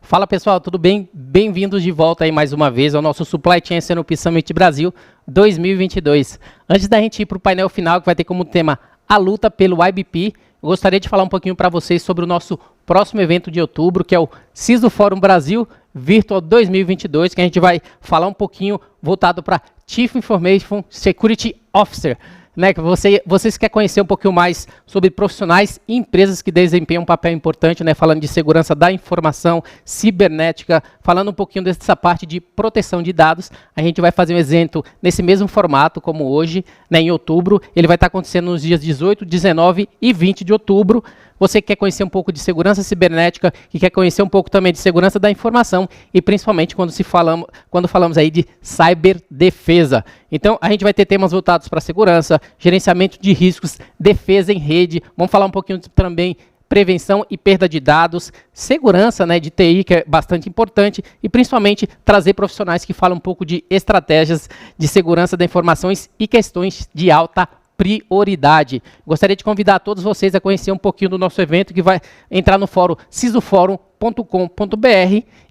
Fala pessoal, tudo bem? Bem-vindos de volta aí mais uma vez ao nosso Supply Chain S&OP Summit Brasil 2022. Antes da gente ir para o painel final, que vai ter como tema a luta pelo IBP, eu gostaria de falar um pouquinho para vocês sobre o nosso próximo evento de outubro, que é o CISO Fórum Brasil Virtual 2022, que a gente vai falar um pouquinho voltado para Chief Information Security Officer, né, que vocês querem conhecer um pouquinho mais sobre profissionais e empresas que desempenham um papel importante, né, falando de segurança da informação, cibernética, falando um pouquinho dessa parte de proteção de dados. A gente vai fazer um evento nesse mesmo formato como hoje, né, em outubro. Ele vai estar acontecendo nos dias 18, 19 e 20 de outubro. Você que quer conhecer um pouco de segurança cibernética, que quer conhecer um pouco também de segurança da informação e principalmente quando falamos aí de ciberdefesa. Então, a gente vai ter temas voltados para segurança, gerenciamento de riscos, defesa em rede. Vamos falar um pouquinho também prevenção e perda de dados, segurança, né, de TI, que é bastante importante, e principalmente trazer profissionais que falam um pouco de estratégias de segurança das informações e questões de alta prioridade. Gostaria de convidar todos vocês a conhecer um pouquinho do nosso evento, que vai entrar no fórum cisoforum.com.br,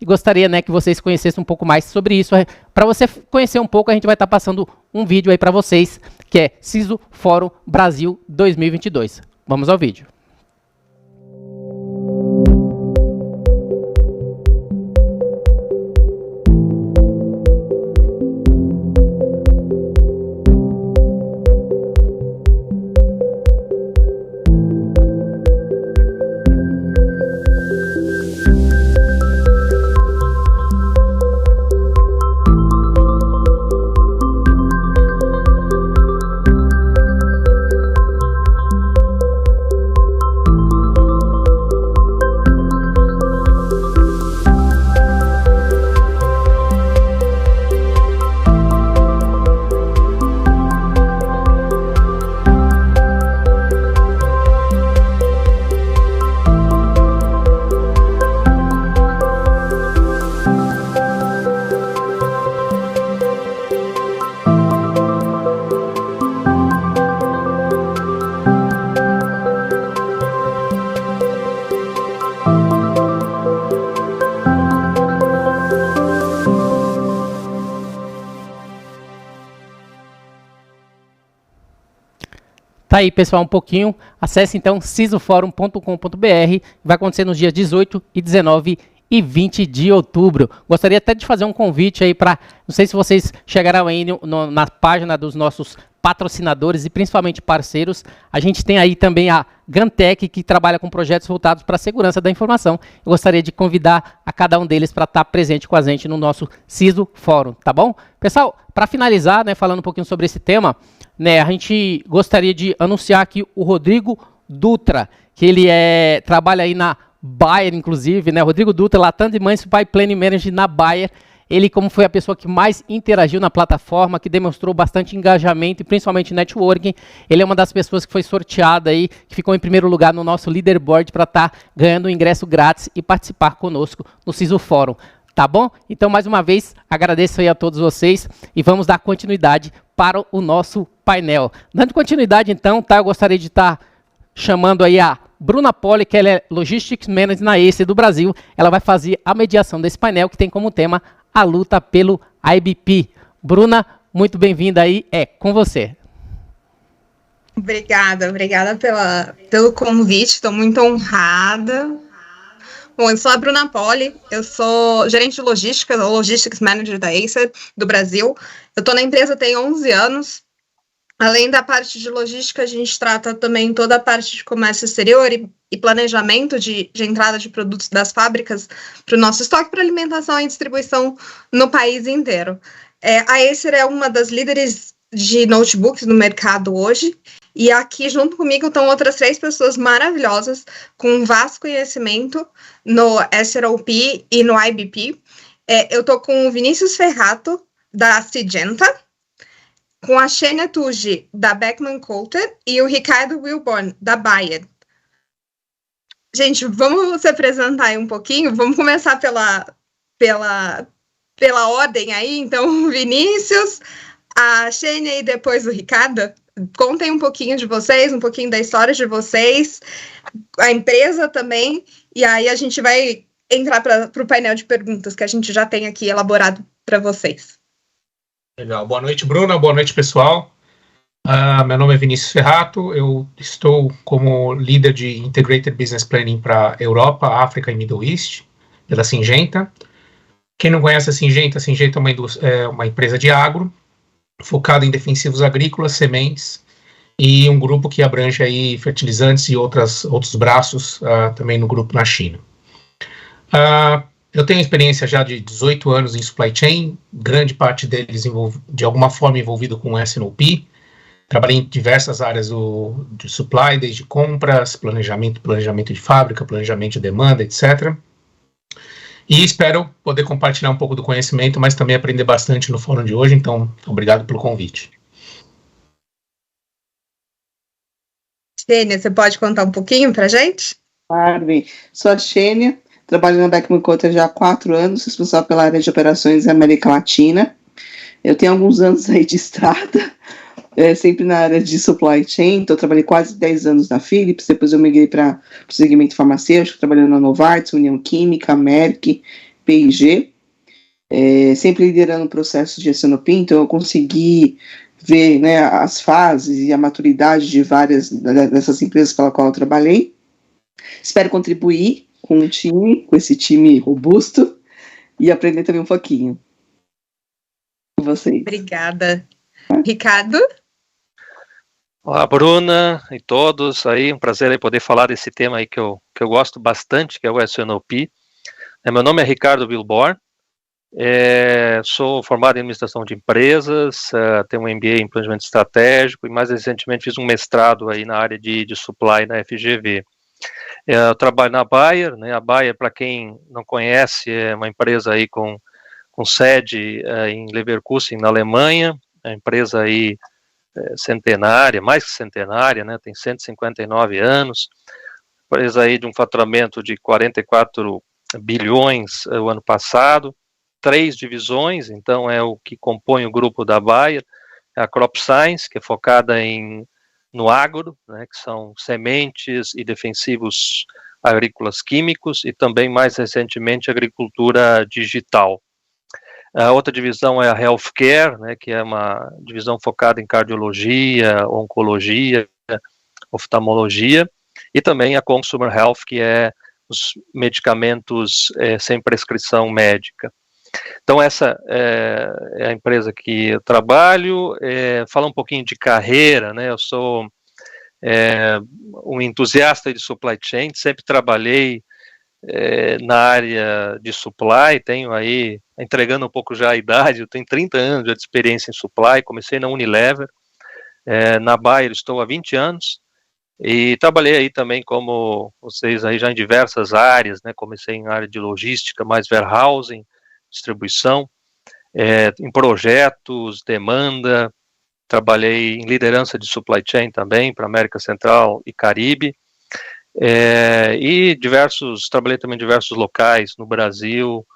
e gostaria, né, que vocês conhecessem um pouco mais sobre isso. Para você conhecer um pouco, a gente vai estar passando um vídeo aí para vocês, que é CISO Fórum Brasil 2022. Vamos ao vídeo. Tá aí, pessoal, um pouquinho. Acesse então cisoforum.com.br. Vai acontecer nos dias 18 e 19 e 20 de outubro. Gostaria até de fazer um convite aí para, não sei se vocês chegaram aí na página dos nossos patrocinadores e principalmente parceiros. A gente tem aí também a Gantec, que trabalha com projetos voltados para a segurança da informação. Eu gostaria de convidar a cada um deles para estar presente com a gente no nosso CISO Fórum, tá bom? Pessoal, para finalizar, né, falando um pouquinho sobre esse tema, né, a gente gostaria de anunciar aqui o Rodrigo Dutra, que ele trabalha aí na Bayer, inclusive, né? Rodrigo Dutra, Latam Demand Supply Planning Manager na Bayer. Ele, como foi a pessoa que mais interagiu na plataforma, que demonstrou bastante engajamento e principalmente networking, ele é uma das pessoas que foi sorteada aí, que ficou em primeiro lugar no nosso leaderboard para estar ganhando um ingresso grátis e participar conosco no CISO Fórum. Tá bom? Então, mais uma vez, agradeço aí a todos vocês e vamos dar continuidade para o nosso painel. Dando continuidade, então, tá? Eu gostaria de estar chamando aí a Bruna Poli, que ela é Logistics Manager na ACE do Brasil. Ela vai fazer a mediação desse painel, que tem como tema a luta pelo IBP. Bruna, muito bem-vinda aí, é com você. Obrigada pelo convite, estou muito honrada. Bom, eu sou a Bruna Poli, eu sou gerente de logística, Logistics Manager da ACE do Brasil. Eu estou na empresa tem 11 anos. Além da parte de logística, a gente trata também toda a parte de comércio exterior e planejamento de entrada de produtos das fábricas para o nosso estoque para alimentação e distribuição no país inteiro. A Acer é uma das líderes de notebooks no mercado hoje, e aqui junto comigo estão outras 3 pessoas maravilhosas com um vasto conhecimento no SROP e no IBP. Eu estou com o Vinícius Ferrato, da Sygenta, com a Xenia Tucci, da Beckman Coulter, e o Ricardo Wilborn, da Bayer. Gente, vamos se apresentar aí um pouquinho. Vamos começar pela ordem aí. Então, Vinícius, a Xenia e depois o Ricardo. Contem um pouquinho de vocês, um pouquinho da história de vocês, a empresa também, e aí a gente vai entrar para o painel de perguntas que a gente já tem aqui elaborado para vocês. Legal. Boa noite, Bruna. Boa noite, pessoal. Meu nome é Vinícius Ferrato. Eu estou como líder de Integrated Business Planning para Europa, África e Middle East, pela Syngenta. Quem não conhece a Syngenta é uma empresa de agro, focada em defensivos agrícolas, sementes, e um grupo que abrange aí fertilizantes e outros braços também no grupo na China. Eu tenho experiência já de 18 anos em supply chain, grande parte deles de alguma forma envolvido com S&OP. Trabalhei em diversas áreas de supply, desde compras, planejamento de fábrica, planejamento de demanda, etc. E espero poder compartilhar um pouco do conhecimento, mas também aprender bastante no fórum de hoje, então obrigado pelo convite. Xênia, você pode contar um pouquinho para a gente? Claro, bem. Sou a Xênia, trabalho na Beckman Coulter já há 4 anos, responsável pela área de operações da América Latina. Eu tenho alguns anos aí de estrada, sempre na área de supply chain, então eu trabalhei quase 10 anos na Philips, depois eu migrei para o segmento farmacêutico, trabalhando na Novartis, União Química, Merck, P&G, sempre liderando o processo de S&OP, então eu consegui ver, né, as fases e a maturidade de várias dessas empresas pela qual eu trabalhei. Espero contribuir com esse time robusto, e aprender também um pouquinho com vocês. Obrigada. Ricardo? Olá, Bruna e todos aí, um prazer aí poder falar desse tema aí que eu gosto bastante, que é o S&OP. Meu nome é Ricardo Bilborn, sou formado em administração de empresas, tenho um MBA em planejamento estratégico e mais recentemente fiz um mestrado aí na área de supply na FGV. Eu trabalho na Bayer, né? A Bayer, para quem não conhece, é uma empresa aí com sede em Leverkusen, na Alemanha, a empresa aí centenária, mais que centenária, né? Tem 159 anos, empresa aí de um faturamento de 44 bilhões o ano passado, 3 divisões, então é o que compõe o grupo da Bayer, a Crop Science, que é focada no agro, né, que são sementes e defensivos agrícolas químicos, e também, mais recentemente, agricultura digital. A outra divisão é a Healthcare, né, que é uma divisão focada em cardiologia, oncologia, oftalmologia, e também a Consumer Health, que é os medicamentos sem prescrição médica. Então, essa é a empresa que eu trabalho. Falar um pouquinho de carreira, né? Eu sou um entusiasta de supply chain, sempre trabalhei na área de supply, tenho aí, entregando um pouco já a idade, eu tenho 30 anos de experiência em supply, comecei na Unilever, na Bayer estou há 20 anos, e trabalhei aí também, como vocês aí, já em diversas áreas, né? Comecei em área de logística, mais warehousing, distribuição, em projetos, demanda, trabalhei em liderança de supply chain também, para América Central e Caribe, e trabalhei também em diversos locais, no Brasil,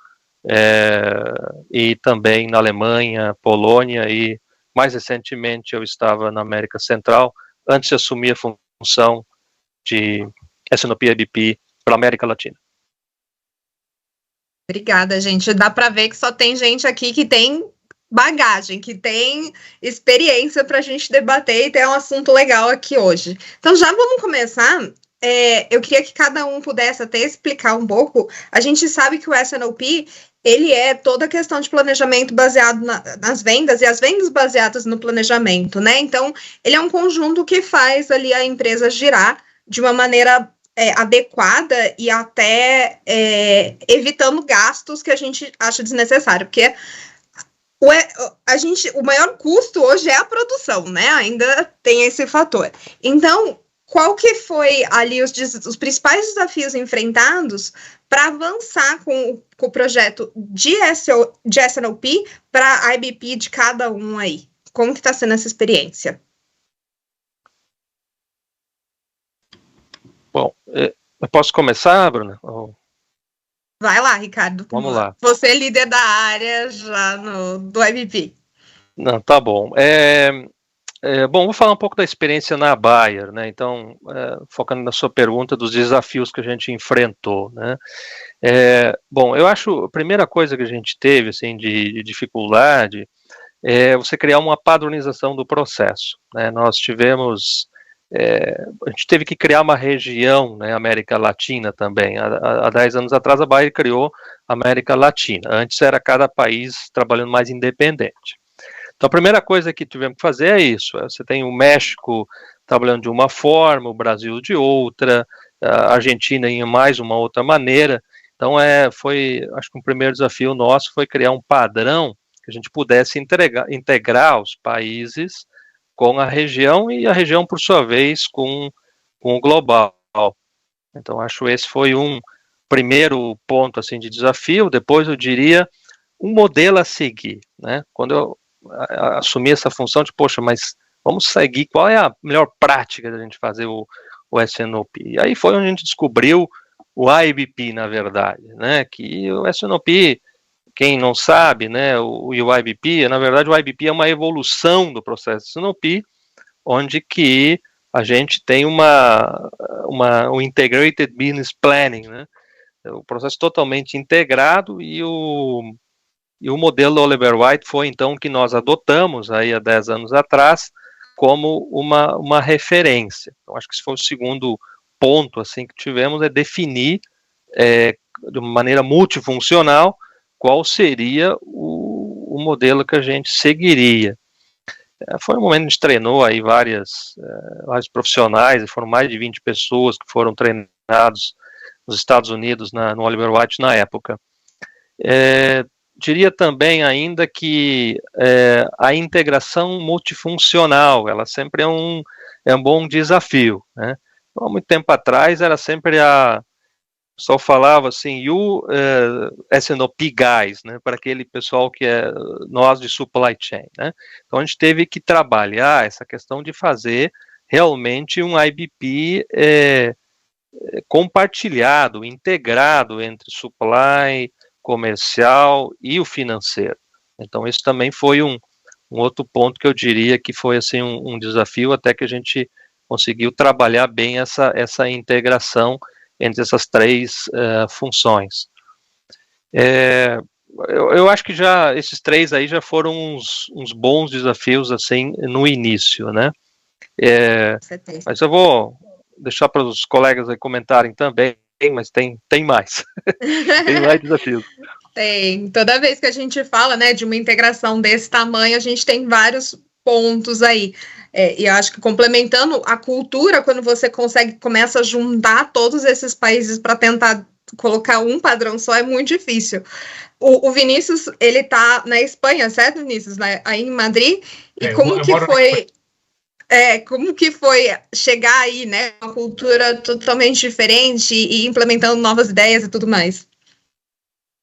e também na Alemanha, Polônia, e mais recentemente eu estava na América Central, antes de assumir a função de S&OP IBP para a América Latina. Obrigada, gente. Dá para ver que só tem gente aqui que tem bagagem, que tem experiência para a gente debater e ter um assunto legal aqui hoje. Então, já vamos começar. Eu queria que cada um pudesse até explicar um pouco. A gente sabe que o S&OP, ele é toda a questão de planejamento baseado nas vendas, e as vendas baseadas no planejamento, né? Então, ele é um conjunto que faz ali a empresa girar de uma maneira adequada e até evitando gastos que a gente acha desnecessário, porque o maior custo hoje é a produção, né? Ainda tem esse fator. Então, qual que foi ali os principais desafios enfrentados para avançar com o projeto de S&OP para a IBP de cada um aí? Como que está sendo essa experiência? Bom, eu posso começar, Bruna? Vai lá, Ricardo. Vamos lá. Você é líder da área já do IBP. Não, tá bom. Bom, vou falar um pouco da experiência na Bayer, né? Então, focando na sua pergunta dos desafios que a gente enfrentou, né? Bom, eu acho a primeira coisa que a gente teve, assim, de dificuldade é você criar uma padronização do processo, né? Nós tivemos, a gente teve que criar uma região, né, América Latina também. Há 10 anos atrás a Bayer criou a América Latina. Antes era cada país trabalhando mais independente. Então, a primeira coisa que tivemos que fazer é isso. Você tem o México trabalhando de uma forma, o Brasil de outra, a Argentina em mais uma outra maneira. Então, acho que um primeiro desafio nosso foi criar um padrão que a gente pudesse integrar os países com a região e a região, por sua vez, com o global. Então, acho que esse foi um primeiro ponto assim, de desafio. Depois, eu diria, um modelo a seguir, né? Quando eu assumir essa função de, poxa, mas vamos seguir, qual é a melhor prática da gente fazer o S&OP? E aí foi onde a gente descobriu o IBP, na verdade, né, que o S&OP, quem não sabe, né, o IBP, na verdade o IBP é uma evolução do processo S&OP, onde que a gente tem um Integrated Business Planning, né, o processo totalmente integrado e o modelo Oliver White foi, então, que nós adotamos aí há 10 anos atrás como uma referência. Então, acho que esse foi o segundo ponto assim, que tivemos, é definir de uma maneira multifuncional qual seria o modelo que a gente seguiria. Foi um momento que a gente treinou aí vários profissionais, foram mais de 20 pessoas que foram treinados nos Estados Unidos, no Oliver White na época. Diria também ainda que a integração multifuncional, ela sempre é um bom desafio, né? Então, há muito tempo atrás era sempre o pessoal falava assim, S&OP guys, né, para aquele pessoal que é nós de supply chain, né? Então a gente teve que trabalhar essa questão de fazer realmente um IBP compartilhado, integrado entre supply, comercial e o financeiro. Então isso também foi um outro ponto que eu diria que foi assim um desafio, até que a gente conseguiu trabalhar bem essa integração entre essas três funções. Eu acho que já esses três aí já foram uns bons desafios assim no início, né? Mas eu vou deixar para os colegas aí comentarem também, mas tem mais. Tem mais desafios. Tem. Toda vez que a gente fala, né, de uma integração desse tamanho, a gente tem vários pontos aí. E eu acho que complementando a cultura, quando você começa a juntar todos esses países para tentar colocar um padrão só, é muito difícil. O Vinícius, ele tá na Espanha, certo, Vinícius? Aí em Madrid. E como que foi chegar aí, né? Uma cultura totalmente diferente e implementando novas ideias e tudo mais?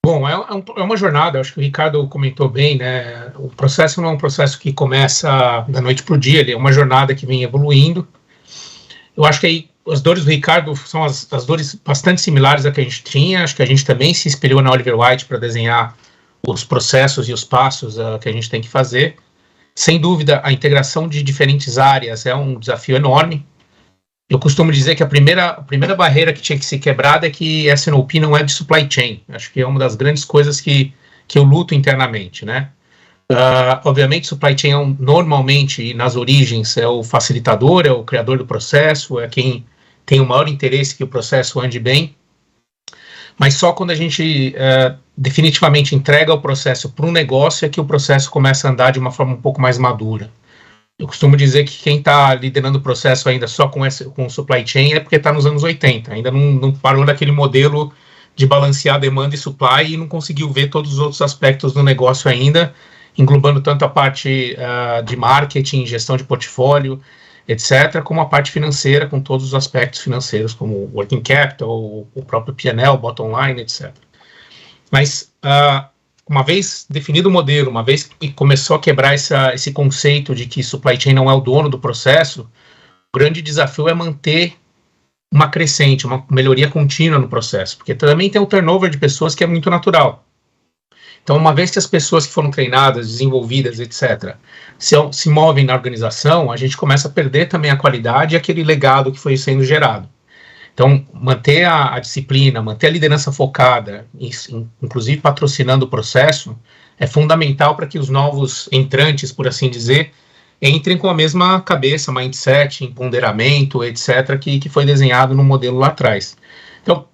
Bom, é uma jornada, acho que o Ricardo comentou bem, né? O processo não é um processo que começa da noite para o dia, ele é uma jornada que vem evoluindo. Eu acho que aí as dores do Ricardo são as dores bastante similares à que a gente tinha, acho que a gente também se espelhou na Oliver White para desenhar os processos e os passos que a gente tem que fazer. Sem dúvida, a integração de diferentes áreas é um desafio enorme. Eu costumo dizer que a primeira barreira que tinha que ser quebrada é que S&OP não é de supply chain. Acho que é uma das grandes coisas que eu luto internamente, né? Obviamente, supply chain normalmente, nas origens, é o facilitador, é o criador do processo, é quem tem o maior interesse que o processo ande bem. Mas só quando a gente definitivamente entrega o processo para um negócio é que o processo começa a andar de uma forma um pouco mais madura. Eu costumo dizer que quem está liderando o processo ainda só com o supply chain é porque está nos anos 80, ainda não parou daquele modelo de balancear demanda e supply e não conseguiu ver todos os outros aspectos do negócio ainda, englobando tanto a parte de marketing, gestão de portfólio, etc., como a parte financeira, com todos os aspectos financeiros, como working capital, o próprio P&L, bottom line, etc. Mas uma vez definido o modelo, uma vez que começou a quebrar esse conceito de que supply chain não é o dono do processo, o grande desafio é manter uma crescente, uma melhoria contínua no processo, porque também tem o turnover de pessoas que é muito natural. Então, uma vez que as pessoas que foram treinadas, desenvolvidas, etc., se movem na organização, a gente começa a perder também a qualidade e aquele legado que foi sendo gerado. Então, manter a disciplina, manter a liderança focada, inclusive patrocinando o processo, é fundamental para que os novos entrantes, por assim dizer, entrem com a mesma cabeça, mindset, empoderamento, etc., que foi desenhado no modelo lá atrás. Então,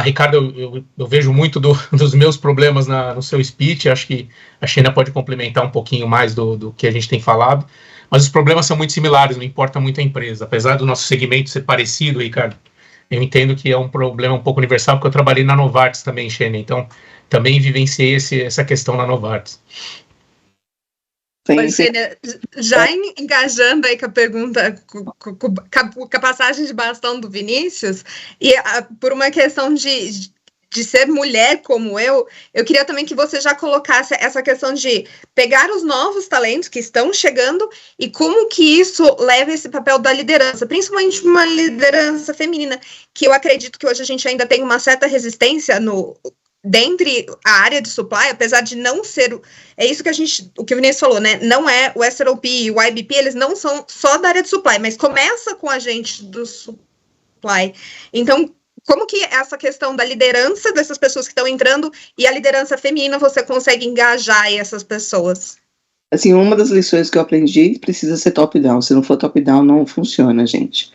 Ricardo, eu vejo muito dos meus problemas no seu speech, acho que a Sheena pode complementar um pouquinho mais do que a gente tem falado, mas os problemas são muito similares, não importa muito a empresa. Apesar do nosso segmento ser parecido, Ricardo, eu entendo que é um problema um pouco universal, porque eu trabalhei na Novartis também, Sheena, então também vivenciei essa questão na Novartis. Sheena, já engajando aí com a pergunta, com a passagem de bastão do Vinícius, e por uma questão de ser mulher como eu queria também que você já colocasse essa questão de pegar os novos talentos que estão chegando e como que isso leva esse papel da liderança, principalmente uma liderança feminina, que eu acredito que hoje a gente ainda tem uma certa resistência dentre a área de supply, apesar de não ser, é isso que o que o Vinícius falou, né, não é o SROP e o IBP, eles não são só da área de supply, mas começa com a gente do supply. Então, como que essa questão da liderança dessas pessoas que estão entrando e a liderança feminina você consegue engajar essas pessoas? Assim, uma das lições que eu aprendi precisa ser top-down. Se não for top-down, não funciona, gente.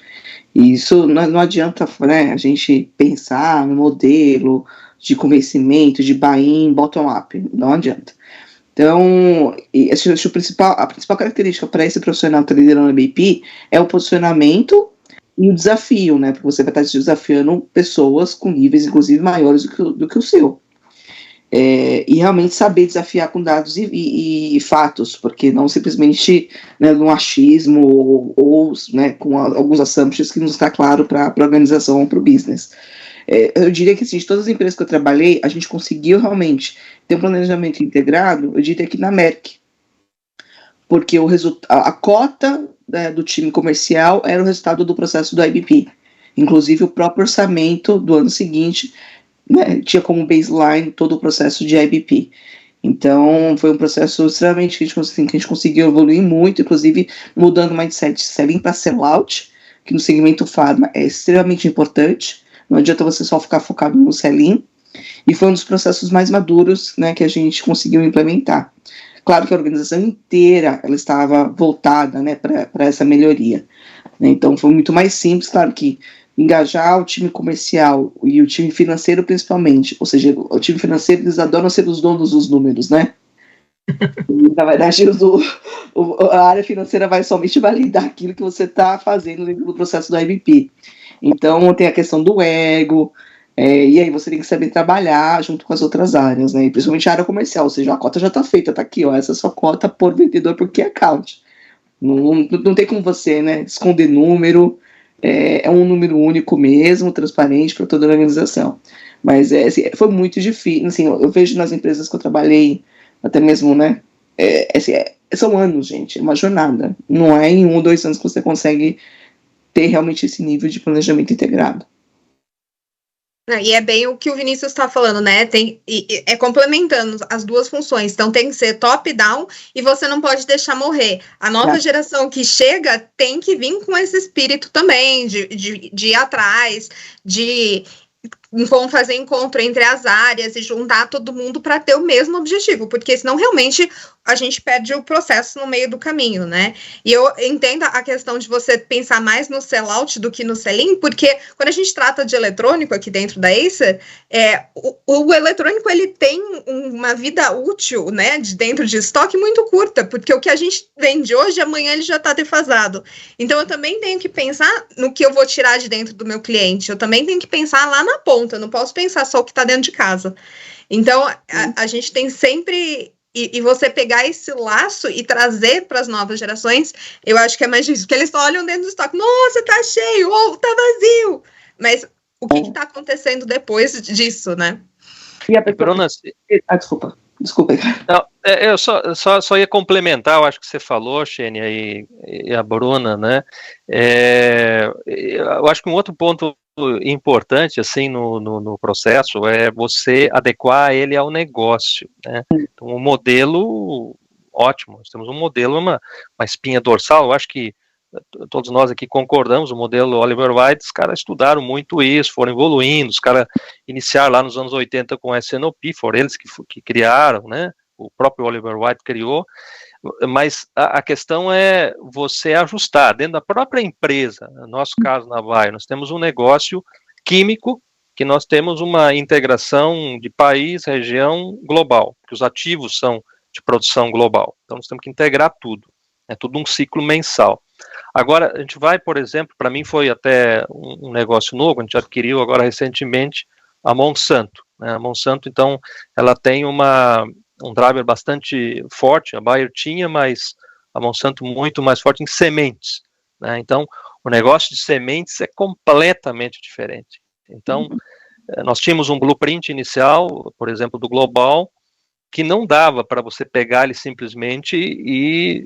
E isso não adianta, né, a gente pensar no modelo de convencimento, de buy-in, bottom-up. Não adianta. Então, a principal característica para esse profissional que está liderando a BP é o posicionamento e o desafio, né? Porque você vai estar desafiando pessoas com níveis, inclusive, maiores do que o seu. E realmente saber desafiar com dados e fatos, porque não simplesmente, né, no achismo ou né, com alguns assumptions que não está claro para a organização ou para o business. Eu diria que assim, de todas as empresas que eu trabalhei, a gente conseguiu realmente ter um planejamento integrado, eu diria que na Merck, porque a cota, né, do time comercial era o resultado do processo do IBP. Inclusive o próprio orçamento do ano seguinte, né, tinha como baseline todo o processo de IBP. Então foi um processo extremamente que a gente conseguiu evoluir muito, inclusive mudando o mindset de selling para sell-out, que no segmento pharma é extremamente importante. Não adianta você só ficar focado no sell-in. E foi um dos processos mais maduros, né, que a gente conseguiu implementar. Claro que a organização inteira ela estava voltada, né, para essa melhoria. Então foi muito mais simples, claro que engajar o time comercial e o time financeiro principalmente, ou seja, o time financeiro eles adoram ser os donos dos números, né? Na verdade, a área financeira vai somente validar aquilo que você está fazendo dentro do processo do IBP. Então tem a questão do ego, e aí você tem que saber trabalhar junto com as outras áreas, né? E principalmente a área comercial, ou seja, a cota já está feita, está aqui, ó, essa é a sua cota por vendedor por key account. Não tem como você, né, esconder número, é um número único mesmo, transparente para toda a organização. Mas assim, foi muito difícil, assim, eu vejo nas empresas que eu trabalhei, até mesmo, né, são anos, gente, é uma jornada, não é em 1 ou 2 anos que você consegue ter realmente esse nível de planejamento integrado. E é bem o que o Vinícius está falando, né? É complementando as duas funções. Então tem que ser top-down e você não pode deixar morrer. A nova geração que chega tem que vir com esse espírito também, de ir atrás, de vão fazer encontro entre as áreas e juntar todo mundo para ter o mesmo objetivo, porque senão realmente a gente perde o processo no meio do caminho, né? E eu entendo a questão de você pensar mais no sell-out do que no sell-in, porque quando a gente trata de eletrônico aqui dentro da Acer, o eletrônico ele tem uma vida útil, né, dentro de estoque muito curta, porque o que a gente vende hoje, amanhã ele já está defasado. Então eu também tenho que pensar no que eu vou tirar de dentro do meu cliente, eu também tenho que pensar lá na ponta, eu não posso pensar só o que está dentro de casa. Então a gente tem sempre... E você pegar esse laço e trazer para as novas gerações, eu acho que é mais difícil, porque eles olham dentro do estoque, nossa, tá cheio, ou tá vazio. Mas o que está acontecendo depois disso, né? E a Bruna... Desculpa. Não, eu só ia complementar, eu acho que você falou, Xênia, e a Bruna, né? Eu acho que um outro ponto importante assim no processo é você adequar ele ao negócio, né? Então, um modelo ótimo, nós temos um modelo, uma espinha dorsal, eu acho que todos nós aqui concordamos, o modelo Oliver Wyde, os caras estudaram muito isso, foram evoluindo, os caras iniciaram lá nos anos 80 com o SNOP, foram eles que criaram, né? O próprio Oliver Wyde criou, mas a questão é você ajustar dentro da própria empresa. No nosso caso, na Bayer, nós temos um negócio químico, que nós temos uma integração de país, região, global, que os ativos são de produção global, então nós temos que integrar tudo, é tudo um ciclo mensal. Agora, a gente vai, por exemplo, para mim foi até um negócio novo, a gente adquiriu agora recentemente a Monsanto, né? A Monsanto, então, ela tem um driver bastante forte, a Bayer tinha, mas a Monsanto muito mais forte em sementes, né? Então, o negócio de sementes é completamente diferente. Então, nós tínhamos um blueprint inicial, por exemplo, do Global, que não dava para você pegar ele simplesmente e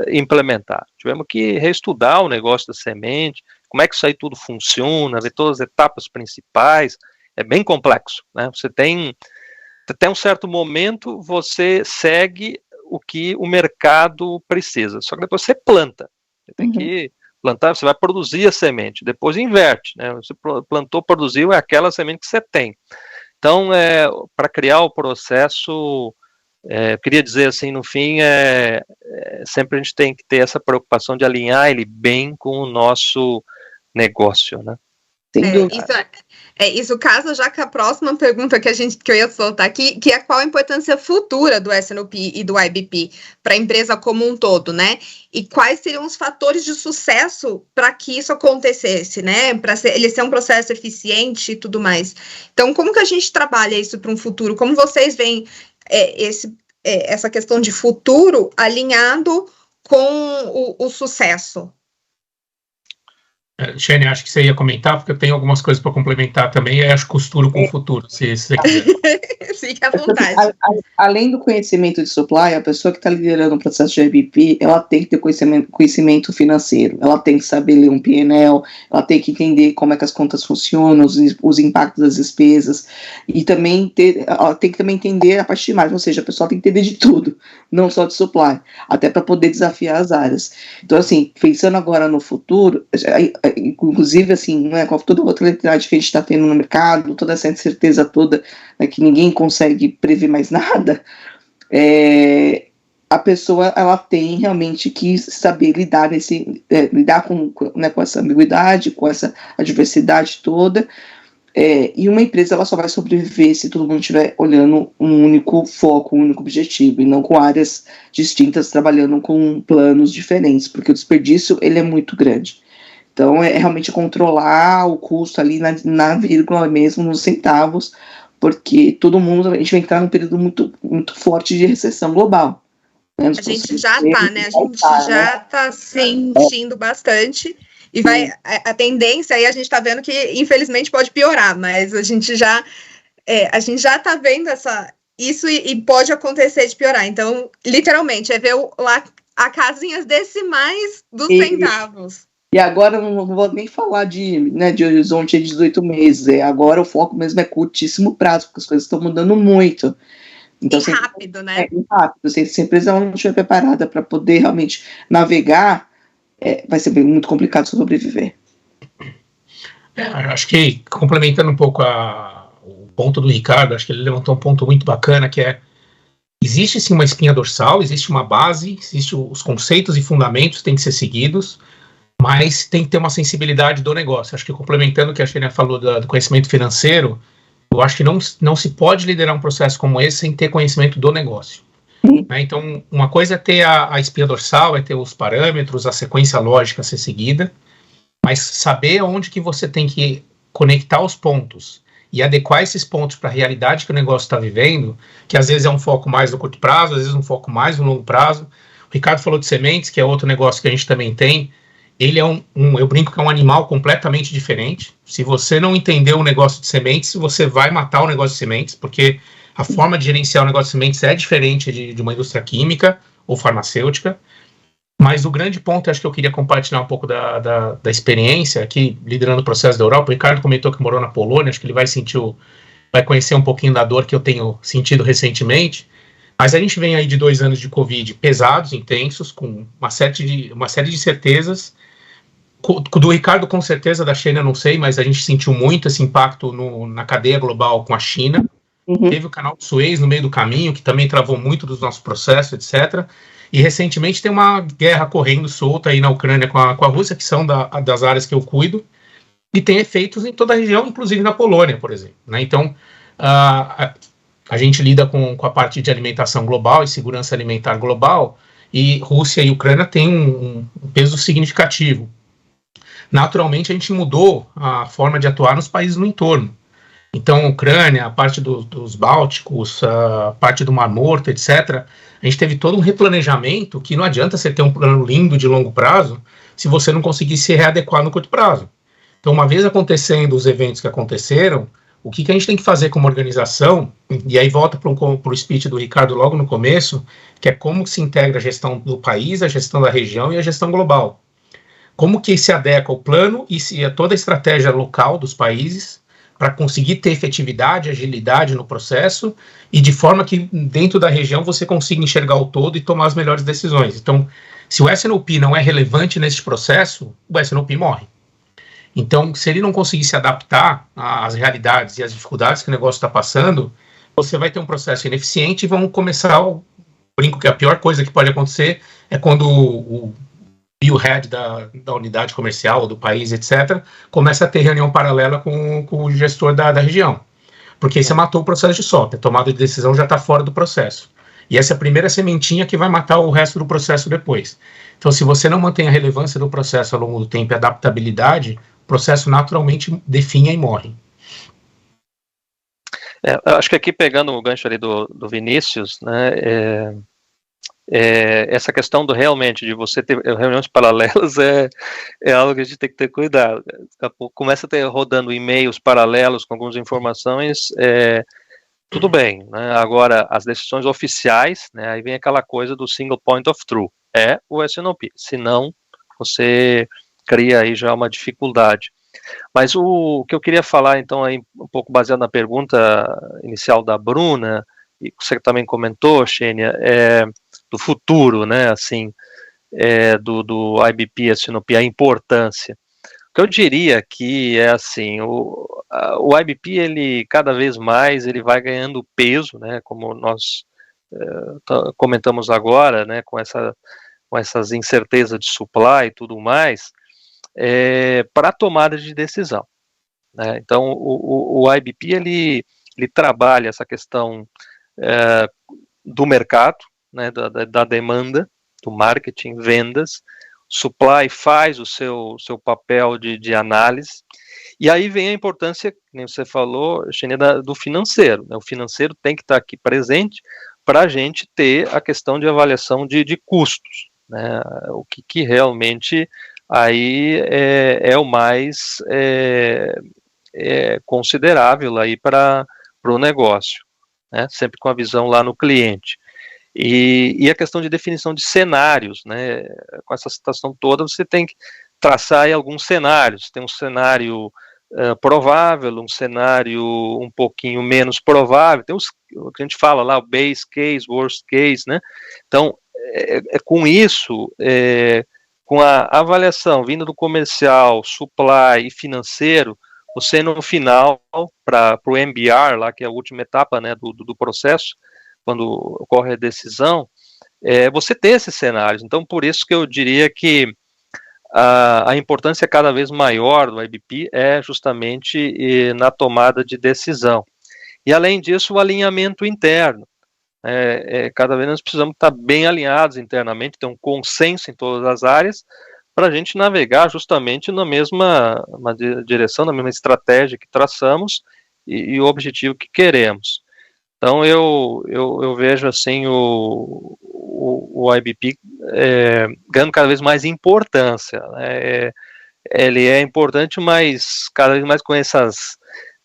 implementar. Tivemos que reestudar o negócio da semente, como é que isso aí tudo funciona, ver todas as etapas principais, é bem complexo, né? Você tem, até um certo momento, você segue o que o mercado precisa, só que depois você planta, você tem que plantar, você vai produzir a semente, depois inverte, né? Você plantou, produziu, é aquela semente que você tem. Então, para criar o processo, eu queria dizer assim, no fim, sempre a gente tem que ter essa preocupação de alinhar ele bem com o nosso negócio, né? Isso casa já com a próxima pergunta que eu ia soltar aqui, que é qual a importância futura do SNOP e do IBP para a empresa como um todo, né? E quais seriam os fatores de sucesso para que isso acontecesse, né? Para ele ser um processo eficiente e tudo mais. Então, como que a gente trabalha isso para um futuro? Como vocês veem essa questão de futuro alinhado com o sucesso? Shane, acho que você ia comentar, porque eu tenho algumas coisas para complementar também, e acho que costuro com o futuro, se você quiser. Fique à vontade. Além do conhecimento de supply, a pessoa que está liderando o processo de IBP, ela tem que ter conhecimento financeiro, ela tem que saber ler um P&L, ela tem que entender como é que as contas funcionam, os impactos das despesas, e também ela tem que também entender a parte de margem, ou seja, a pessoa tem que entender de tudo, não só de supply, até para poder desafiar as áreas. Então, assim, pensando agora no futuro, inclusive, assim, né, com toda a volatilidade que a gente está tendo no mercado, toda essa incerteza toda, né, que ninguém consegue prever mais nada, a pessoa, ela tem realmente que saber lidar com essa ambiguidade, com essa adversidade toda, e uma empresa, ela só vai sobreviver se todo mundo estiver olhando um único foco, um único objetivo, e não com áreas distintas, trabalhando com planos diferentes, porque o desperdício, ele é muito grande. Então, é realmente controlar o custo ali na vírgula mesmo, nos centavos, porque todo mundo, a gente vai entrar num período muito, muito forte de recessão global. Né? A gente já está, né? A gente já está sentindo bastante, e a tendência aí a gente está vendo que, infelizmente, pode piorar, mas a gente já está vendo isso e pode acontecer de piorar. Então, literalmente, ver lá a casinhas decimais dos centavos. E agora eu não vou nem falar de horizonte de 18 meses. Agora o foco mesmo é curtíssimo prazo, porque as coisas estão mudando muito. Então, rápido, né? Rápido. Se a empresa não estiver preparada para poder realmente navegar, vai ser muito complicado sobreviver. Acho que, complementando um pouco o ponto do Ricardo, acho que ele levantou um ponto muito bacana, que existe sim uma espinha dorsal, existe uma base, existem os conceitos e fundamentos têm que ser seguidos, mas tem que ter uma sensibilidade do negócio. Acho que, complementando o que a Xenia falou do conhecimento financeiro, eu acho que não se pode liderar um processo como esse sem ter conhecimento do negócio. Né? Então, uma coisa é ter a espinha dorsal, é ter os parâmetros, a sequência lógica a ser seguida, mas saber onde que você tem que conectar os pontos e adequar esses pontos para a realidade que o negócio está vivendo, que às vezes é um foco mais no curto prazo, às vezes um foco mais no longo prazo. O Ricardo falou de sementes, que é outro negócio que a gente também tem. Ele é eu brinco que é um animal completamente diferente. Se você não entender o negócio de sementes, você vai matar o negócio de sementes, porque a forma de gerenciar o negócio de sementes é diferente de uma indústria química ou farmacêutica. Mas o grande ponto, acho que eu queria compartilhar um pouco da experiência aqui, liderando o processo da Europa. O Ricardo comentou que morou na Polônia, acho que ele vai conhecer um pouquinho da dor que eu tenho sentido recentemente. Mas a gente vem aí de 2 anos de Covid pesados, intensos, com uma série de certezas. Do Ricardo, com certeza, da China, não sei, mas a gente sentiu muito esse impacto na cadeia global com a China. Teve o canal de Suez no meio do caminho, que também travou muito dos nossos processos, etc. E recentemente tem uma guerra correndo solta aí na Ucrânia com a Rússia, que são das áreas que eu cuido, e tem efeitos em toda a região, inclusive na Polônia, por exemplo. Né? Então, a gente lida com a parte de alimentação global e segurança alimentar global, e Rússia e Ucrânia têm um peso significativo. Naturalmente, a gente mudou a forma de atuar nos países no entorno. Então, a Ucrânia, a parte dos Bálticos, a parte do Mar Morto, etc., a gente teve todo um replanejamento que não adianta você ter um plano lindo de longo prazo se você não conseguir se readequar no curto prazo. Então, uma vez acontecendo os eventos que aconteceram, o que a gente tem que fazer como organização, e aí volta para o speech do Ricardo logo no começo, que é como se integra a gestão do país, a gestão da região e a gestão global. Como que se adequa o plano e toda a estratégia local dos países para conseguir ter efetividade, agilidade no processo e de forma que dentro da região você consiga enxergar o todo e tomar as melhores decisões. Então, se o S&OP não é relevante nesse processo, o S&OP morre. Então, se ele não conseguir se adaptar às realidades e às dificuldades que o negócio está passando, você vai ter um processo ineficiente e vão começar, brinco que a pior coisa que pode acontecer é quando o head da unidade comercial, do país, etc., começa a ter reunião paralela com o gestor da região. Porque aí você matou o processo de SOP, a tomada de decisão já está fora do processo. E essa é a primeira sementinha que vai matar o resto do processo depois. Então, se você não mantém a relevância do processo ao longo do tempo e a adaptabilidade, o processo naturalmente definha e morre. Eu acho que aqui, pegando o gancho ali do Vinícius, né, essa questão realmente de você ter reuniões paralelas é algo que a gente tem que ter cuidado. Começa a ter rodando e-mails paralelos com algumas informações, tudo bem, né? Agora, as decisões oficiais, né, aí vem aquela coisa do single point of truth, o S&OP, senão você cria aí já uma dificuldade. Mas o que eu queria falar, então, aí, um pouco baseado na pergunta inicial da Bruna, e você também comentou, Xênia, do futuro, né, assim, do IBP, S&OP, a importância. O que eu diria que é assim, o IBP, ele cada vez mais, ele vai ganhando peso, né, como nós comentamos agora, né, com essas incertezas de supply e tudo mais, para a tomada de decisão. Né? Então, o IBP, ele trabalha essa questão do mercado, né, da demanda, do marketing, vendas, supply faz o seu papel de análise, e aí vem a importância, como você falou, Xenia, do financeiro. Né? O financeiro tem que estar aqui presente para a gente ter a questão de avaliação de custos, né? O que realmente aí é o mais considerável aí para o negócio, né? Sempre com a visão lá no cliente. E a questão de definição de cenários, né? Com essa situação toda, você tem que traçar aí alguns cenários. Tem um cenário provável, um cenário um pouquinho menos provável, tem o que a gente fala lá, o base case, worst case, né? Então, com isso, com a avaliação vindo do comercial, supply e financeiro, você no final, para o MBR, lá, que é a última etapa, né, do processo, quando ocorre a decisão, você ter esses cenários. Então, por isso que eu diria que a importância cada vez maior do IBP é justamente na tomada de decisão. E, além disso, o alinhamento interno. Cada vez nós precisamos estar bem alinhados internamente, ter um consenso em todas as áreas, para a gente navegar justamente na mesma direção, na mesma estratégia que traçamos e o objetivo que queremos. Então, eu vejo assim o IBP ganhando cada vez mais importância. Né? Ele é importante, mas cada vez mais com essas...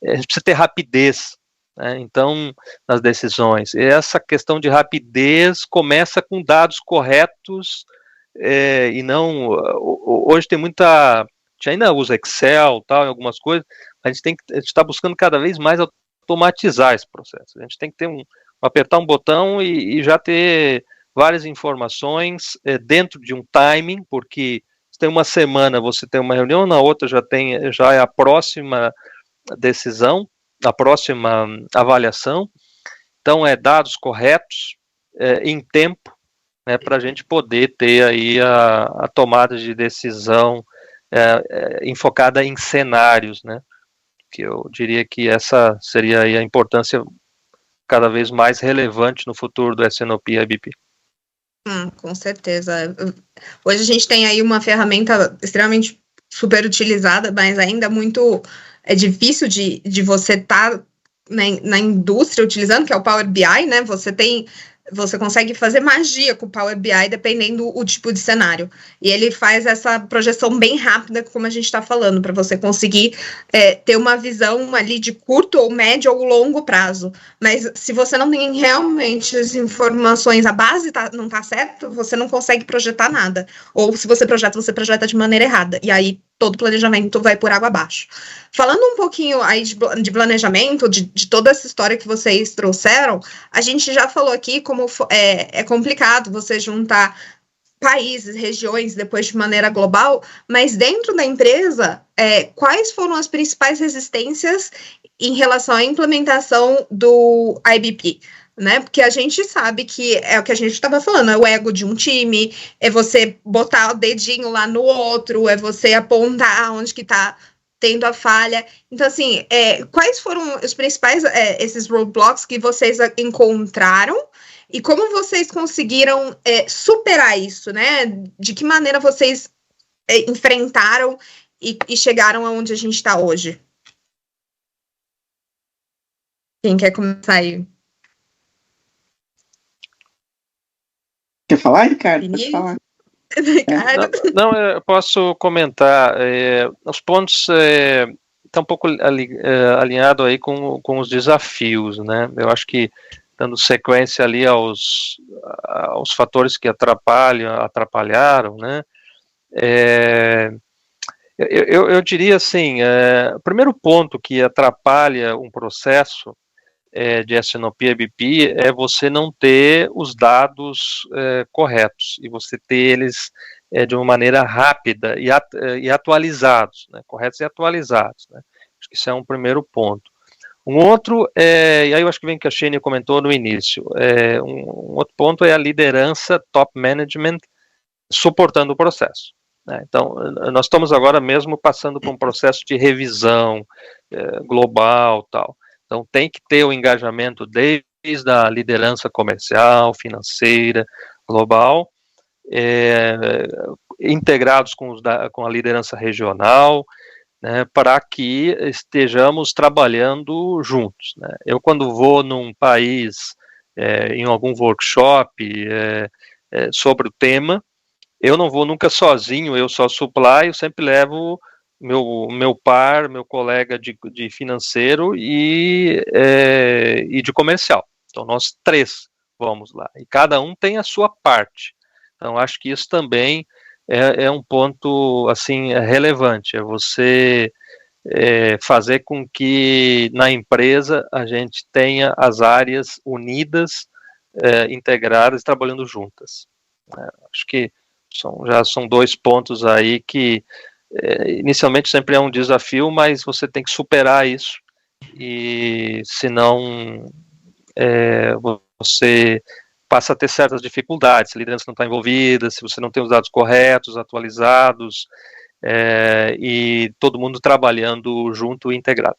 A gente precisa ter rapidez, né? Então, nas decisões. E essa questão de rapidez começa com dados corretos e não... Hoje tem muita... A gente ainda usa Excel, tal, em algumas coisas, a gente está buscando cada vez mais automatizar esse processo. A gente tem que ter apertar um botão e já ter várias informações dentro de um timing, porque se tem uma semana você tem uma reunião, na outra já é a próxima decisão, a próxima avaliação. Então, dados corretos, em tempo, né, para a gente poder ter aí a tomada de decisão enfocada em cenários, né, que eu diria que essa seria aí a importância cada vez mais relevante no futuro do S&OP IBP. Com certeza. Hoje a gente tem aí uma ferramenta extremamente super utilizada, mas ainda muito difícil de você estar na indústria utilizando, que é o Power BI, né? Você consegue fazer magia com o Power BI dependendo do tipo de cenário. E ele faz essa projeção bem rápida, como a gente está falando, para você conseguir ter uma visão ali de curto ou médio ou longo prazo. Mas se você não tem realmente as informações, a base não está certa, você não consegue projetar nada. Ou se você projeta de maneira errada. E aí todo o planejamento vai por água abaixo. Falando um pouquinho aí de planejamento, de toda essa história que vocês trouxeram, a gente já falou aqui como é complicado você juntar países, regiões, depois de maneira global, mas dentro da empresa, quais foram as principais resistências em relação à implementação do IBP? Né? Porque a gente sabe que é o que a gente estava falando, é o ego de um time, é você botar o dedinho lá no outro, é você apontar onde que está tendo a falha. Então, assim, quais foram os principais esses roadblocks que vocês encontraram e como vocês conseguiram superar isso, né? De que maneira vocês enfrentaram e chegaram aonde a gente está hoje? Quem quer começar aí? Quer falar, Ricardo? Pode falar. Ricardo? Não, eu posso comentar. Os pontos estão um pouco alinhado aí com os desafios, né? Eu acho que, dando sequência ali aos fatores que atrapalharam, né? Eu diria assim, o primeiro ponto que atrapalha um processo de S&OP IBP é você não ter os dados corretos e você ter eles de uma maneira rápida e atualizados, né, corretos e atualizados, né. Acho que isso é um primeiro ponto. Um outro, e aí eu acho que vem que a Shane comentou no início, um outro ponto é a liderança, top management, suportando o processo. Né. Então, nós estamos agora mesmo passando por um processo de revisão global, tal. Então, tem que ter o engajamento desde a liderança comercial, financeira, global, integrados com a liderança regional, né, para que estejamos trabalhando juntos. Né. Eu, quando vou num país, em algum workshop sobre o tema, eu não vou nunca sozinho, eu só supply, eu sempre levo meu colega de financeiro e de comercial. Então, nós três vamos lá. E cada um tem a sua parte. Então, acho que isso também é um ponto, assim, relevante. É você fazer com que na empresa a gente tenha as áreas unidas, integradas, trabalhando juntas. Acho que já são 2 pontos aí que inicialmente sempre é um desafio, mas você tem que superar isso, e senão você passa a ter certas dificuldades, se a liderança não está envolvida, se você não tem os dados corretos, atualizados, e todo mundo trabalhando junto e integrado.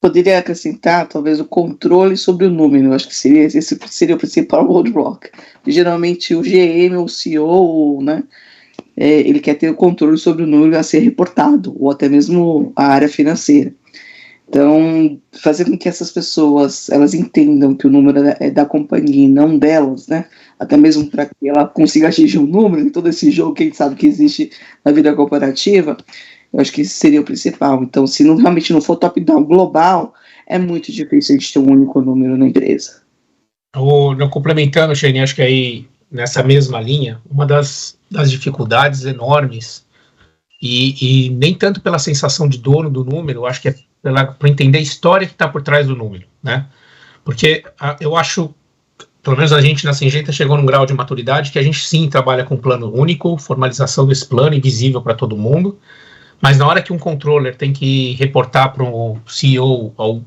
Poderia acrescentar, talvez, o controle sobre o número. Eu acho que esse seria o principal roadblock. Geralmente o GM ou o CEO, né, ele quer ter o controle sobre o número a ser reportado, ou até mesmo a área financeira. Então, fazer com que essas pessoas, elas entendam que o número é da companhia e não delas, né, até mesmo para que ela consiga atingir um número, em todo esse jogo que a gente sabe que existe na vida corporativa, eu acho que esse seria o principal. Então, se realmente não for top-down global, é muito difícil a gente ter um único número na empresa. Complementando, Shane, acho que aí nessa mesma linha, uma das dificuldades enormes, e nem tanto pela sensação de dono do número, eu acho que é para entender a história que está por trás do número, né? Porque eu acho, pelo menos a gente na Syngenta chegou num grau de maturidade que a gente sim trabalha com plano único, formalização desse plano e visível para todo mundo, mas na hora que um controller tem que reportar para o CEO qual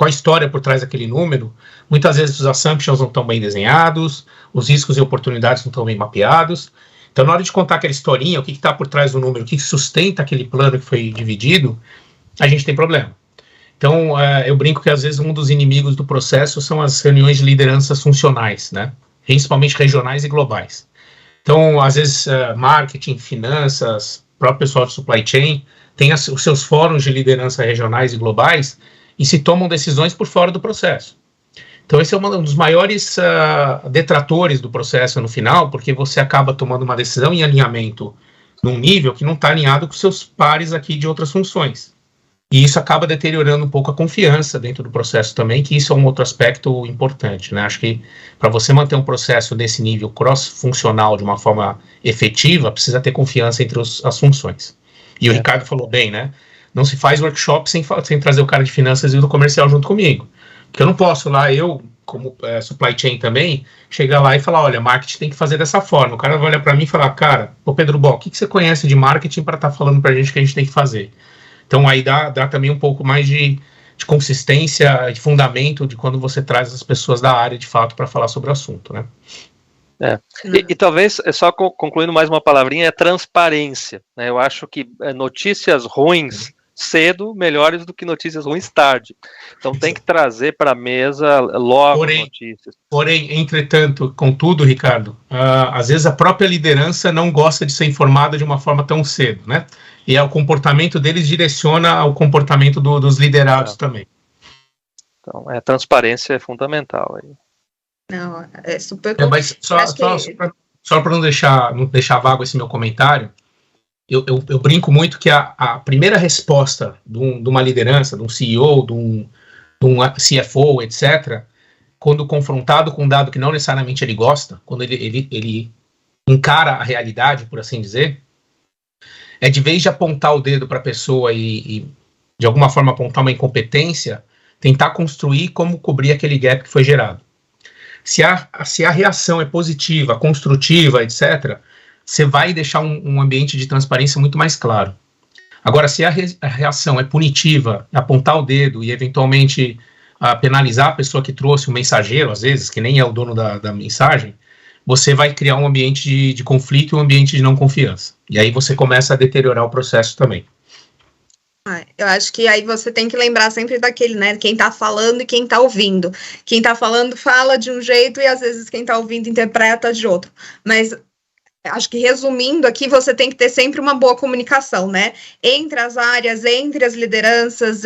a história por trás daquele número, muitas vezes os assumptions não estão bem desenhados, os riscos e oportunidades não estão bem mapeados. Então, na hora de contar aquela historinha, o que está por trás do número, o que sustenta aquele plano que foi dividido, a gente tem problema. Então, eu brinco que às vezes um dos inimigos do processo são as reuniões de lideranças funcionais, né? Principalmente regionais e globais. Então, às vezes, marketing, finanças, próprio pessoal de supply chain, tem os seus fóruns de liderança regionais e globais e se tomam decisões por fora do processo. Então, esse é um dos maiores detratores do processo no final, porque você acaba tomando uma decisão em alinhamento num nível que não está alinhado com seus pares aqui de outras funções. E isso acaba deteriorando um pouco a confiança dentro do processo também, que isso é um outro aspecto importante, né? Acho que para você manter um processo desse nível cross-funcional de uma forma efetiva, precisa ter confiança entre as funções. E o Ricardo falou bem, né? Não se faz workshop sem trazer o cara de finanças e o do comercial junto comigo. Porque eu não posso lá, eu, como supply chain também, chegar lá e falar, olha, marketing tem que fazer dessa forma. O cara vai olhar para mim e falar, cara, ô Pedro Bó, o que você conhece de marketing para estar falando para a gente que a gente tem que fazer? Então aí dá também um pouco mais de consistência, de fundamento de quando você traz as pessoas da área de fato para falar sobre o assunto, né? E talvez, só concluindo mais uma palavrinha, é transparência, né? Eu acho que notícias ruins cedo, melhores do que notícias ruins tarde. Então tem que trazer para a mesa logo notícias. Porém, entretanto, contudo, Ricardo, às vezes a própria liderança não gosta de ser informada de uma forma tão cedo, né? E o comportamento deles direciona ao comportamento dos liderados também. Então, a transparência é fundamental aí. Não, é super... Mas só para não deixar vago esse meu comentário, eu brinco muito que a primeira resposta de uma liderança, de um CEO, de um CFO, etc., quando confrontado com um dado que não necessariamente ele gosta, quando ele encara a realidade, por assim dizer, é de vez de apontar o dedo para a pessoa e de alguma forma apontar uma incompetência, tentar construir como cobrir aquele gap que foi gerado. Se a reação é positiva, construtiva, etc., você vai deixar um ambiente de transparência muito mais claro. Agora, se a reação é punitiva, apontar o dedo e eventualmente penalizar a pessoa que trouxe o mensageiro, às vezes, que nem é o dono da mensagem, você vai criar um ambiente de conflito e um ambiente de não confiança. E aí você começa a deteriorar o processo também. Eu acho que aí você tem que lembrar sempre daquele, né? Quem tá falando e quem tá ouvindo. Quem tá falando fala de um jeito e às vezes quem tá ouvindo interpreta de outro. Mas acho que resumindo aqui, você tem que ter sempre uma boa comunicação, né? Entre as áreas, entre as lideranças,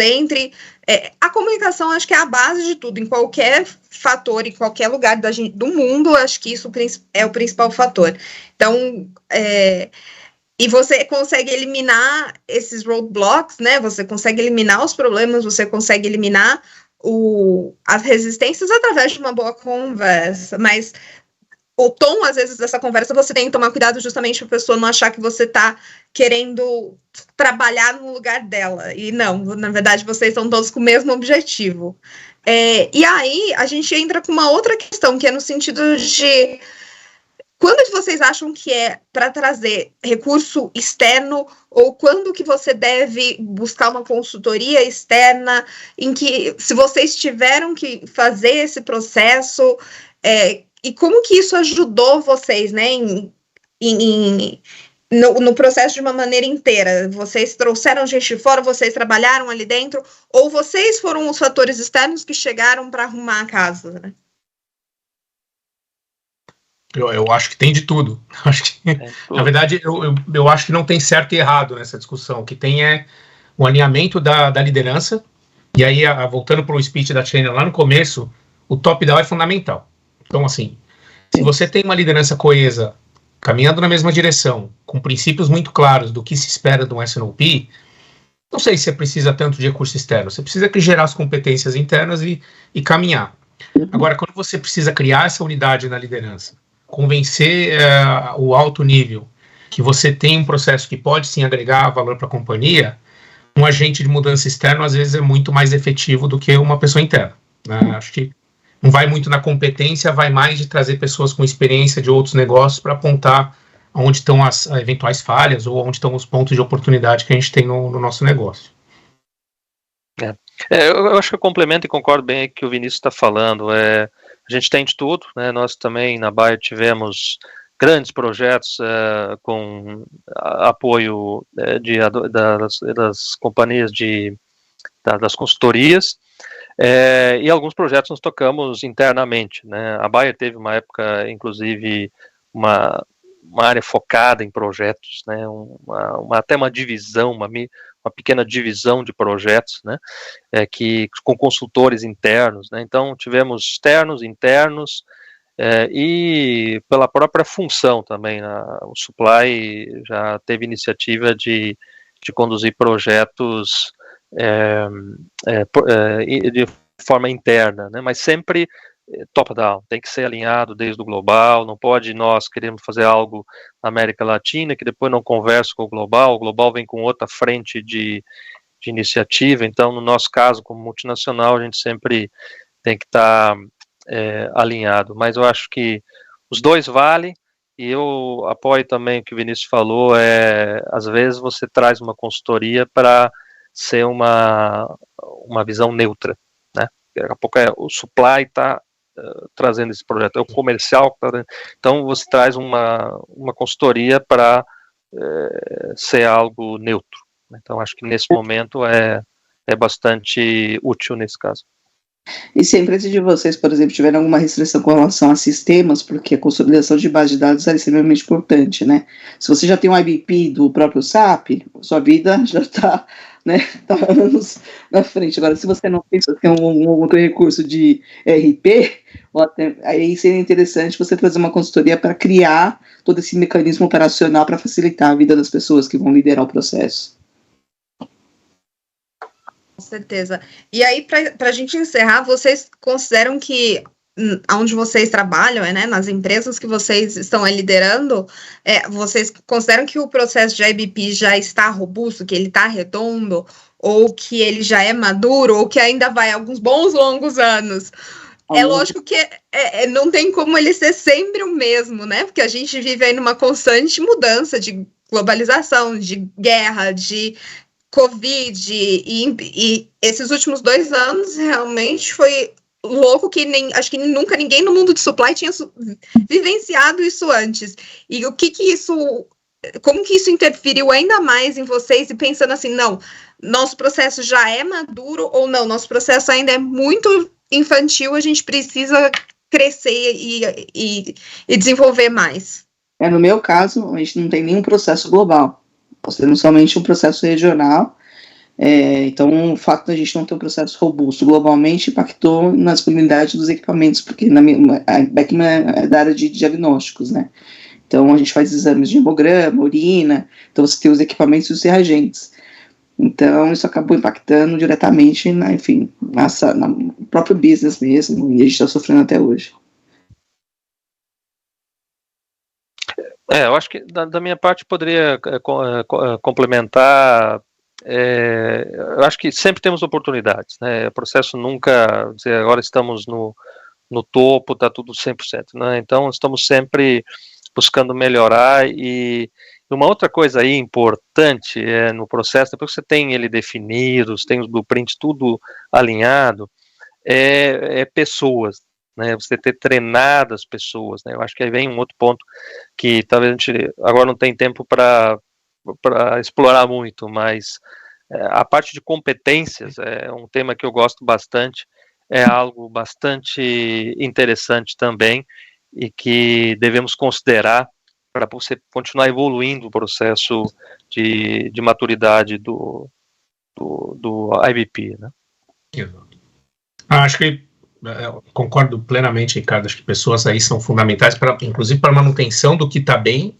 a comunicação acho que é a base de tudo, em qualquer fator, em qualquer lugar do mundo, acho que isso é o principal fator. Então, e você consegue eliminar esses roadblocks, né? Você consegue eliminar os problemas, você consegue eliminar as resistências através de uma boa conversa, mas o tom, às vezes, dessa conversa, você tem que tomar cuidado justamente para a pessoa não achar que você está querendo trabalhar no lugar dela. E não, na verdade, vocês estão todos com o mesmo objetivo. E aí, a gente entra com uma outra questão, que é no sentido de quando que vocês acham que é para trazer recurso externo ou quando que você deve buscar uma consultoria externa em que, se vocês tiveram que fazer esse processo... E como que isso ajudou vocês, né, no processo de uma maneira inteira? Vocês trouxeram gente de fora, vocês trabalharam ali dentro, ou vocês foram os fatores externos que chegaram para arrumar a casa, né? Eu acho que tem de tudo. Na verdade, eu acho que não tem certo e errado nessa discussão. O que tem é o alinhamento da liderança, e aí, voltando para o speech da Tchênia lá no começo, o top-down é fundamental. Então, assim, se você tem uma liderança coesa, caminhando na mesma direção, com princípios muito claros do que se espera de um S&OP, não sei se você precisa tanto de recurso externo. Você precisa gerar as competências internas e caminhar. Agora, quando você precisa criar essa unidade na liderança, convencer o alto nível que você tem um processo que pode sim agregar valor para a companhia, um agente de mudança externo às vezes é muito mais efetivo do que uma pessoa interna, né? Acho que não vai muito na competência, vai mais de trazer pessoas com experiência de outros negócios para apontar onde estão as eventuais falhas ou onde estão os pontos de oportunidade que a gente tem no nosso negócio. Eu acho que eu complemento e concordo bem com o que o Vinícius está falando. A gente tem de tudo, né? Nós também na Bayer tivemos grandes projetos com apoio das companhias das consultorias, e alguns projetos nós tocamos internamente, né? A Bayer teve uma época, inclusive, uma área focada em projetos, né? Até uma divisão, uma pequena divisão de projetos, né? Com consultores internos, né? Então tivemos externos, internos, e pela própria função também, o Supply já teve iniciativa de conduzir projetos de forma interna, né? Mas sempre top-down, tem que ser alinhado desde o global, não pode nós queremos fazer algo na América Latina que depois não conversa com o global vem com outra frente de iniciativa. Então, no nosso caso, como multinacional, a gente sempre tem que estar alinhado, mas eu acho que os dois valem, e eu apoio também o que o Vinícius falou, às vezes você traz uma consultoria para ser uma visão neutra, né? Daqui a pouco o supply está trazendo esse projeto, é o comercial, então você traz uma consultoria para ser algo neutro. Então acho que nesse momento é bastante útil nesse caso. E se a empresa de vocês, por exemplo, tiver alguma restrição com relação a sistemas, porque a consolidação de base de dados é extremamente importante, né? Se você já tem um IBP do próprio SAP, sua vida já está, né, tá anos na frente. Agora, se você não tem, se você tem algum recurso de RP, aí seria interessante você trazer uma consultoria para criar todo esse mecanismo operacional para facilitar a vida das pessoas que vão liderar o processo. Com certeza. E aí, para a gente encerrar, vocês consideram que onde vocês trabalham, né, nas empresas que vocês estão liderando, vocês consideram que o processo de IBP já está robusto, que ele está redondo, ou que ele já é maduro, ou que ainda vai alguns bons longos anos? É lógico que não tem como ele ser sempre o mesmo, né? Porque a gente vive aí numa constante mudança de globalização, de guerra, de Covid, e esses últimos 2 anos realmente foi louco, que acho que nunca ninguém no mundo de supply tinha vivenciado isso antes. E como que isso interferiu ainda mais em vocês, e pensando assim, não, nosso processo já é maduro, ou não, nosso processo ainda é muito infantil, a gente precisa crescer e desenvolver mais? No meu caso, a gente não tem nenhum processo global. Nós temos somente um processo regional, então o fato da gente não ter um processo robusto globalmente impactou na disponibilidade dos equipamentos, porque a Beckman é da área de diagnósticos, né? Então a gente faz exames de hemograma, urina, então você tem os equipamentos e os reagentes. Então isso acabou impactando diretamente, no próprio business mesmo, e a gente está sofrendo até hoje. Eu acho que da minha parte poderia complementar. Eu acho que sempre temos oportunidades, né? O processo nunca, agora estamos no topo, está tudo 100%, né? Então estamos sempre buscando melhorar. E uma outra coisa aí importante no processo, depois que você tem ele definido, tem os blueprints tudo alinhado, pessoas, né, você ter treinado as pessoas, né? Eu acho que aí vem um outro ponto que talvez a gente agora não tem tempo para explorar muito, mas a parte de competências é um tema que eu gosto bastante, é algo bastante interessante também, e que devemos considerar para você continuar evoluindo o processo de maturidade do IBP, né? Acho que concordo plenamente, Ricardo. Acho que pessoas aí são fundamentais, inclusive para a manutenção do que está bem,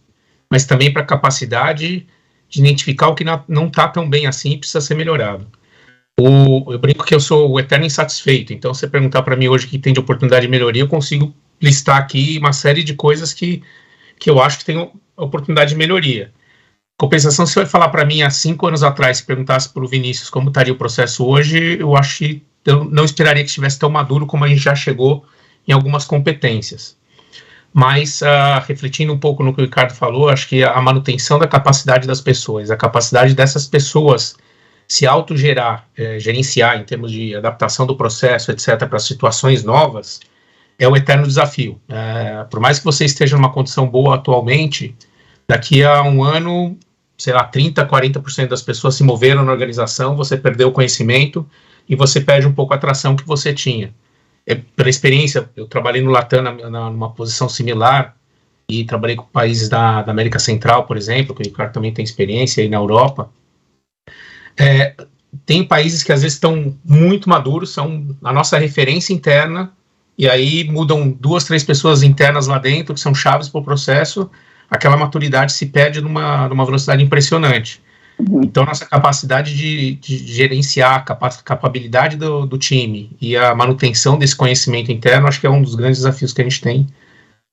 mas também para a capacidade de identificar o que não está tão bem assim e precisa ser melhorado. Eu brinco que eu sou o eterno insatisfeito, então se você perguntar para mim hoje o que tem de oportunidade de melhoria, eu consigo listar aqui uma série de coisas que eu acho que tem oportunidade de melhoria. Compensação, se você vai falar para mim há 5 anos atrás, se perguntasse para o Vinícius como estaria o processo hoje, eu acho que eu não esperaria que estivesse tão maduro como a gente já chegou em algumas competências. Mas, refletindo um pouco no que o Ricardo falou, acho que a manutenção da capacidade das pessoas, a capacidade dessas pessoas se autogerar, gerenciar em termos de adaptação do processo, etc., para situações novas, é um eterno desafio. Por mais que você esteja numa condição boa atualmente, daqui a um ano, sei lá, 30%, 40% das pessoas se moveram na organização, você perdeu o conhecimento e você perde um pouco a atração que você tinha. Pela experiência, eu trabalhei no Latam numa posição similar e trabalhei com países da América Central, por exemplo, que o Ricardo também tem experiência aí na Europa. Tem países que às vezes estão muito maduros, são a nossa referência interna, e aí mudam 2, 3 pessoas internas lá dentro, que são chaves para o processo, aquela maturidade se perde numa velocidade impressionante. Então, nossa capacidade de gerenciar, a capacidade do time e a manutenção desse conhecimento interno, acho que é um dos grandes desafios que a gente tem,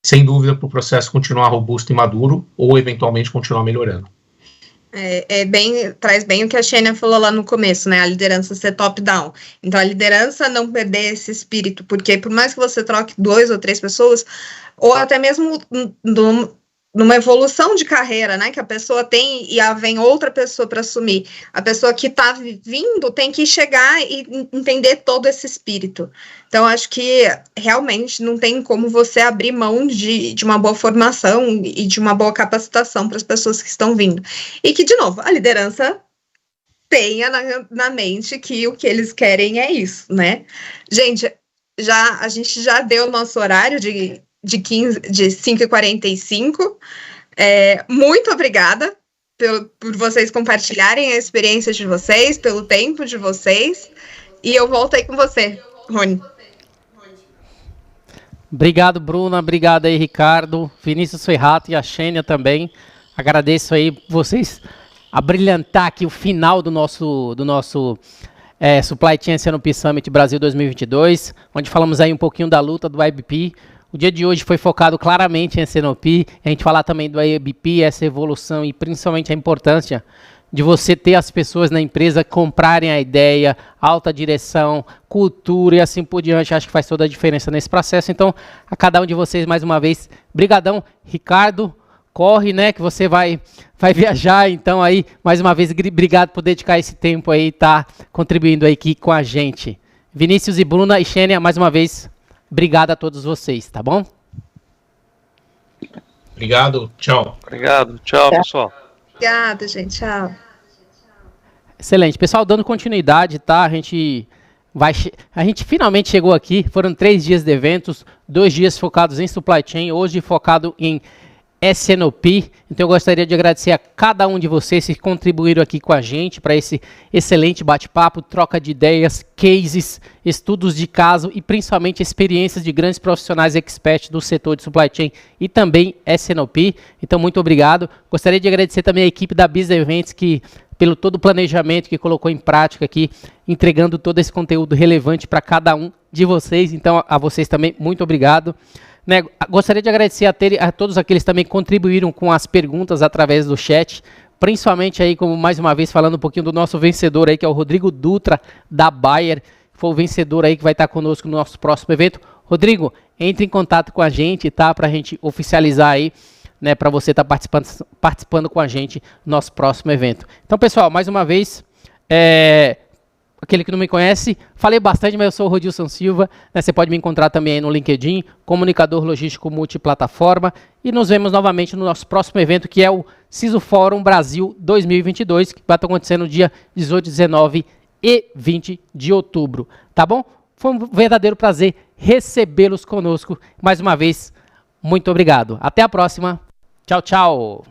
sem dúvida, para o processo continuar robusto e maduro, ou eventualmente continuar melhorando. Traz bem o que a Xênia falou lá no começo, né? A liderança ser top-down. Então, a liderança não perder esse espírito, porque por mais que você troque 2 ou 3 pessoas, ou até mesmo numa evolução de carreira, né, que a pessoa tem e vem outra pessoa para assumir. A pessoa que está vindo tem que chegar e entender todo esse espírito. Então, acho que realmente não tem como você abrir mão de uma boa formação e de uma boa capacitação para as pessoas que estão vindo. E que, de novo, a liderança tenha na mente que o que eles querem é isso, né? Gente, a gente já deu o nosso horário de 5h45. Muito obrigada por vocês compartilharem a experiência de vocês, pelo tempo de vocês, e eu volto aí com você, Rony. Obrigado, Bruna, obrigado aí, Ricardo, Vinícius Ferrato e a Xênia também. Agradeço aí vocês a brilhantar aqui o final do nosso Supply Chain S&OP Summit Brasil 2022, onde falamos aí um pouquinho da luta do IBP. O dia de hoje foi focado claramente em S&OP, a gente falar também do IBP, essa evolução e principalmente a importância de você ter as pessoas na empresa comprarem a ideia, alta direção, cultura e assim por diante. Acho que faz toda a diferença nesse processo. Então, a cada um de vocês, mais uma vez, brigadão. Ricardo, corre, né, que você vai viajar. Então, aí, mais uma vez, obrigado por dedicar esse tempo aí e tá contribuindo aí aqui com a gente. Vinícius e Bruna e Xênia, mais uma vez, obrigado a todos vocês, tá bom? Obrigado, tchau. Obrigado, tchau, pessoal. Obrigada, gente, tchau. Excelente. Pessoal, dando continuidade, tá? A gente finalmente chegou aqui, foram 3 dias de eventos, 2 dias focados em supply chain, hoje focado em S&OP. Então eu gostaria de agradecer a cada um de vocês que contribuíram aqui com a gente para esse excelente bate-papo, troca de ideias, cases, estudos de caso e principalmente experiências de grandes profissionais experts do setor de supply chain e também S&OP. Então muito obrigado. Gostaria de agradecer também a equipe da Biz Events pelo todo o planejamento que colocou em prática aqui, entregando todo esse conteúdo relevante para cada um de vocês. Então a vocês também muito obrigado. Né, gostaria de agradecer a todos aqueles que também contribuíram com as perguntas através do chat, principalmente aí, como mais uma vez, falando um pouquinho do nosso vencedor aí, que é o Rodrigo Dutra, da Bayer, foi o vencedor aí que vai estar conosco no nosso próximo evento. Rodrigo, entre em contato com a gente, tá, para a gente oficializar aí, né, para você estar participando com a gente no nosso próximo evento. Então, pessoal, mais uma vez, aquele que não me conhece, falei bastante, mas eu sou o Rodilson Silva, né? Você pode me encontrar também aí no LinkedIn, comunicador logístico multiplataforma, e nos vemos novamente no nosso próximo evento, que é o CISO Fórum Brasil 2022, que vai estar acontecendo no dia 18, 19 e 20 de outubro, tá bom? Foi um verdadeiro prazer recebê-los conosco, mais uma vez, muito obrigado. Até a próxima, tchau, tchau!